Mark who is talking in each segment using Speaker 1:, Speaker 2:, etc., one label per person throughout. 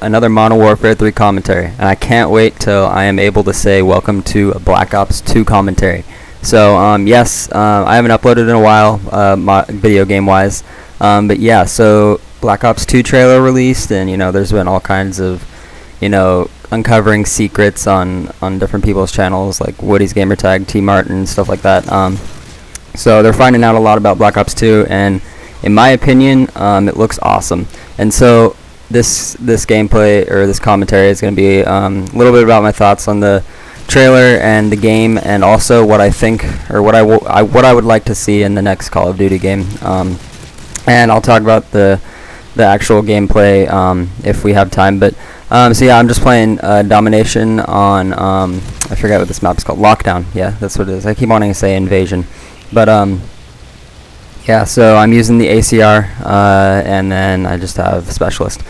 Speaker 1: another Modern Warfare 3 commentary, and I can't wait till I am able to say welcome to a Black Ops 2 commentary. So yes, I haven't uploaded in a while, video game wise, but yeah, so Black Ops 2 trailer released, and there's been all kinds of uncovering secrets on different people's channels like Woody's Gamertag, T Martin, stuff like that. So they're finding out a lot about Black Ops 2, and in my opinion, it looks awesome. And so this gameplay or this commentary is going to be a little bit about my thoughts on the trailer and the game, and also what I think, or what I would like to see in the next Call of Duty game. And I'll talk about the actual gameplay if we have time. But so yeah, I'm just playing Domination on I forget what this map is called. Lockdown. Yeah, that's what it is. I keep wanting to say Invasion, but yeah. So I'm using the ACR, and then I just have Specialist.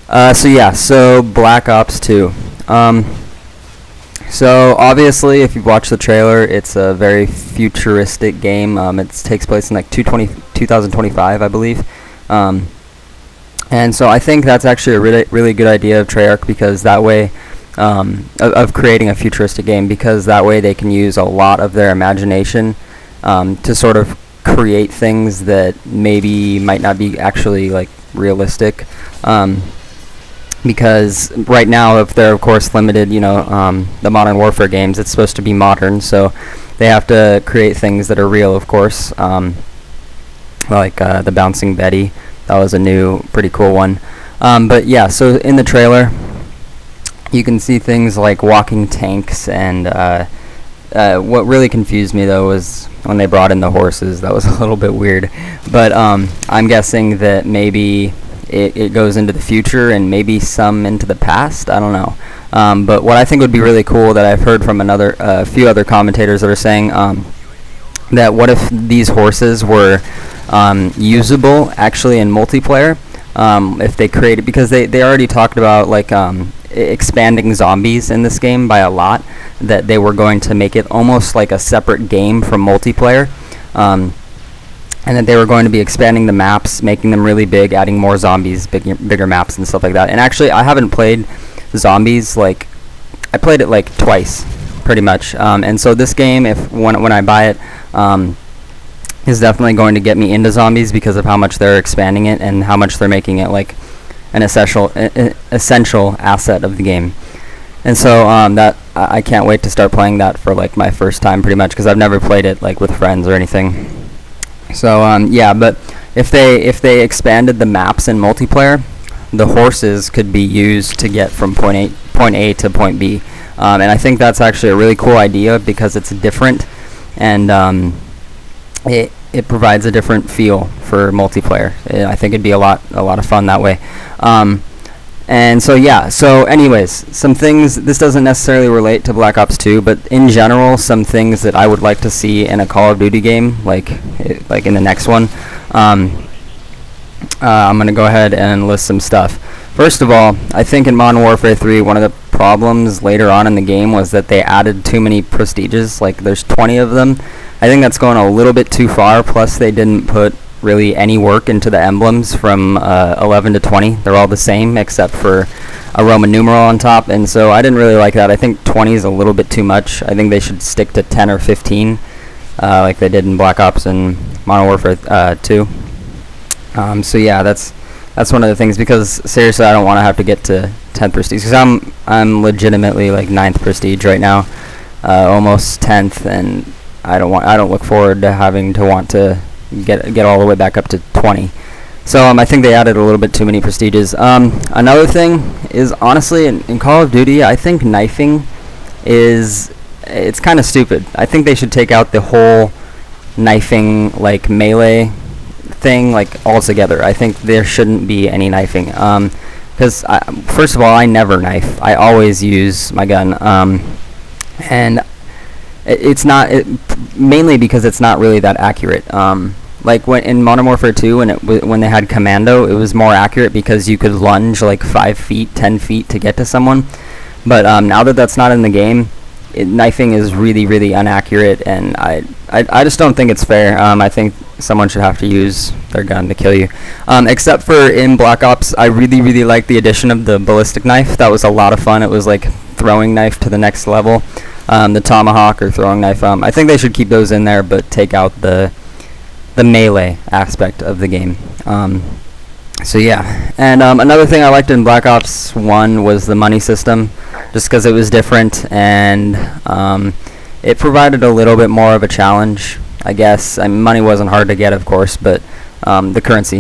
Speaker 1: So yeah. So Black Ops 2. So obviously, if you've watched the trailer, it's a very futuristic game. It takes place in like 2025, I believe. And so I think that's actually a really good idea of Treyarch, because that way, of creating a futuristic game, because that way they can use a lot of their imagination to sort of create things that maybe might not be actually like realistic. Because right now, if they're of course limited, the Modern Warfare games, it's supposed to be modern, so they have to create things that are real, of course. Like the Bouncing Betty, that was a new, pretty cool one. But yeah, so in the trailer, you can see things like walking tanks, and what really confused me though was when they brought in the horses. That was a little bit weird, but I'm guessing that maybe it goes into the future and maybe some into the past. I don't know. But what I think would be really cool, that I've heard from a few other commentators that are saying that what if these horses were usable actually in multiplayer, if they created, because they already talked about like expanding zombies in this game by a lot, that they were going to make it almost like a separate game from multiplayer, and that they were going to be expanding the maps, making them really big, adding more zombies, bigger maps and stuff like that. And actually, I haven't played zombies, like I played it like twice pretty much, and so this game, when I buy it, is definitely going to get me into zombies, because of how much they're expanding it and how much they're making it like an essential asset of the game. And so that I can't wait to start playing that for like my first time, pretty much, because I've never played it like with friends or anything. So yeah, but if they expanded the maps in multiplayer, the horses could be used to get from point A to point B, and I think that's actually a really cool idea, because it's different, and it provides a different feel for multiplayer. I think it'd be a lot of fun that way. And so yeah, so anyways, some things, this doesn't necessarily relate to Black Ops 2, but in general, some things that I would like to see in a Call of Duty game, like in the next one. I'm going to go ahead and list some stuff. First of all, I think in Modern Warfare 3, one of the problems later on in the game was that they added too many prestiges, like there's 20 of them. I think that's going a little bit too far, plus they didn't put really any work into the emblems from 11 to 20. They're all the same except for a Roman numeral on top, and so I didn't really like that. I think 20 is a little bit too much. I think they should stick to 10 or 15 like they did in Black Ops and Modern Warfare 2. So yeah, that's one of the things, because seriously, I don't want to have to get to 10th prestige, because I'm legitimately like 9th prestige right now, almost 10th, and I don't look forward to having to want to get all the way back up to 20. So I think they added a little bit too many prestiges. Another thing is, honestly, in Call of Duty, I think knifing it's kind of stupid. I think they should take out the whole knifing like melee thing like altogether. I think there shouldn't be any knifing, because first of all, I never knife. I always use my gun, and it's not mainly because it's not really that accurate. Like when in Modern Warfare 2, when they had Commando, it was more accurate because you could lunge like 5 feet, 10 feet to get to someone. But now that that's not in the game, knifing is really, really inaccurate, and I just don't think it's fair. I think someone should have to use their gun to kill you. Except for in Black Ops, I really like the addition of the ballistic knife. That was a lot of fun. It was like throwing knife to the next level. The tomahawk or throwing knife. I think they should keep those in there, but take out the melee aspect of the game. So yeah, and another thing I liked in Black Ops 1 was the money system, just because it was different, and it provided a little bit more of a challenge, I guess. I mean, money wasn't hard to get, of course, but the currency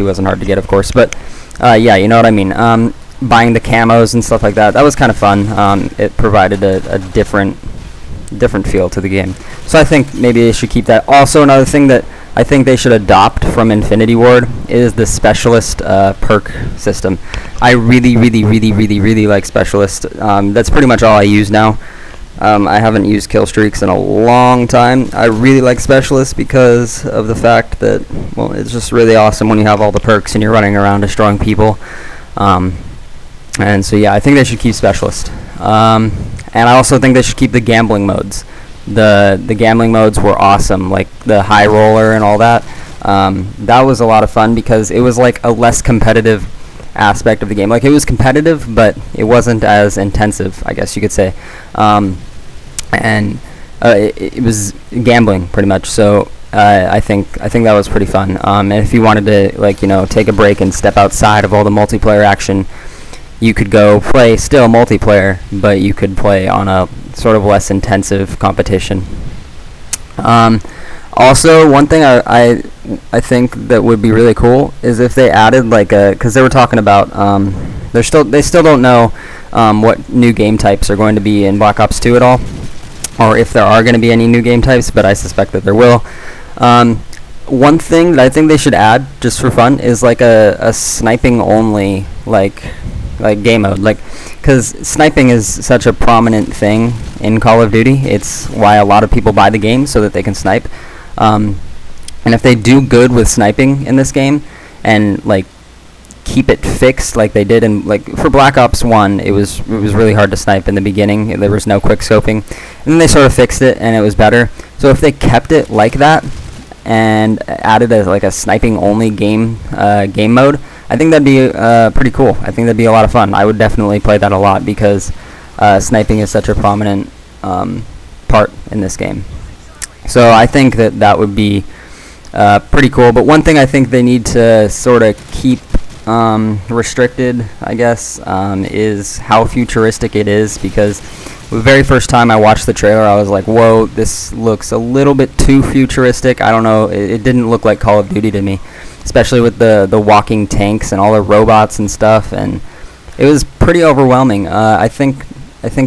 Speaker 1: wasn't hard to get, of course, but yeah, you know what I mean. Buying the camos and stuff like that was kind of fun. It provided a different feel to the game. So I think maybe they should keep that. Also, another thing that I think they should adopt from Infinity Ward is the Specialist perk system. I really like Specialist. That's pretty much all I use now. I haven't used kill streaks in a long time. I really like Specialist because of the fact that, well, it's just really awesome when you have all the perks and you're running around destroying people. And so yeah, I think they should keep Specialist. And I also think they should keep the gambling modes. The gambling modes were awesome, like the high roller and all that. That was a lot of fun because it was like a less competitive aspect of the game. Like, it was competitive, but it wasn't as intensive, I guess you could say. And it was gambling pretty much. So I think that was pretty fun. And if you wanted to, like, you know, take a break and step outside of all the multiplayer action, you could go play still multiplayer, but you could play on a sort of less intensive competition. Also, one thing I think that would be really cool is if they added like because they were talking about they still don't know what new game types are going to be in Black Ops 2 at all, or if there are going to be any new game types, but I suspect that there will. One thing that I think they should add just for fun is like a sniping only like game mode, like, because sniping is such a prominent thing in Call of Duty. It's why a lot of people buy the game, so that they can snipe. And if they do good with sniping in this game and like keep it fixed like they did in, like, for Black Ops 1, it was really hard to snipe in the beginning. There was no quick scoping, and then they sort of fixed it and it was better. So if they kept it like that and added like a sniping only game mode, I think that'd be pretty cool. I think that'd be a lot of fun. I would definitely play that a lot because sniping is such a prominent part in this game. So I think that would be pretty cool. But one thing I think they need to sort of keep restricted, I guess, is how futuristic it is, because the very first time I watched the trailer, I was like, whoa, this looks a little bit too futuristic. I don't know, it didn't look like Call of Duty to me, especially with the walking tanks and all the robots and stuff, and it was pretty overwhelming. I think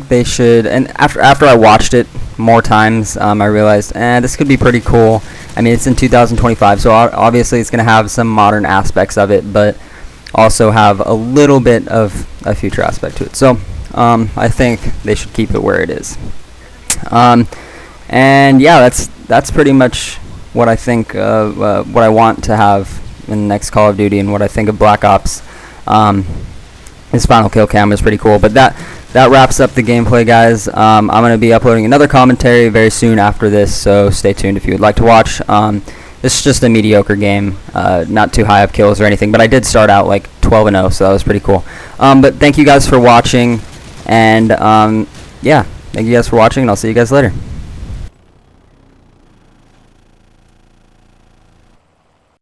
Speaker 1: they should, and after I watched it more times, I realized, this could be pretty cool. I mean, it's in 2025, so obviously it's going to have some modern aspects of it, but also have a little bit of a future aspect to it. So I think they should keep it where it is. And yeah, that's pretty much what I think what I want to have in the next Call of Duty, and what I think of Black Ops. His final kill cam is pretty cool. But that wraps up the gameplay, guys. I'm going to be uploading another commentary very soon after this, so stay tuned if you would like to watch. This is just a mediocre game, not too high up kills or anything, but I did start out like 12-0, so that was pretty cool. But thank you guys for watching, and yeah, thank you guys for watching, and I'll see you guys later.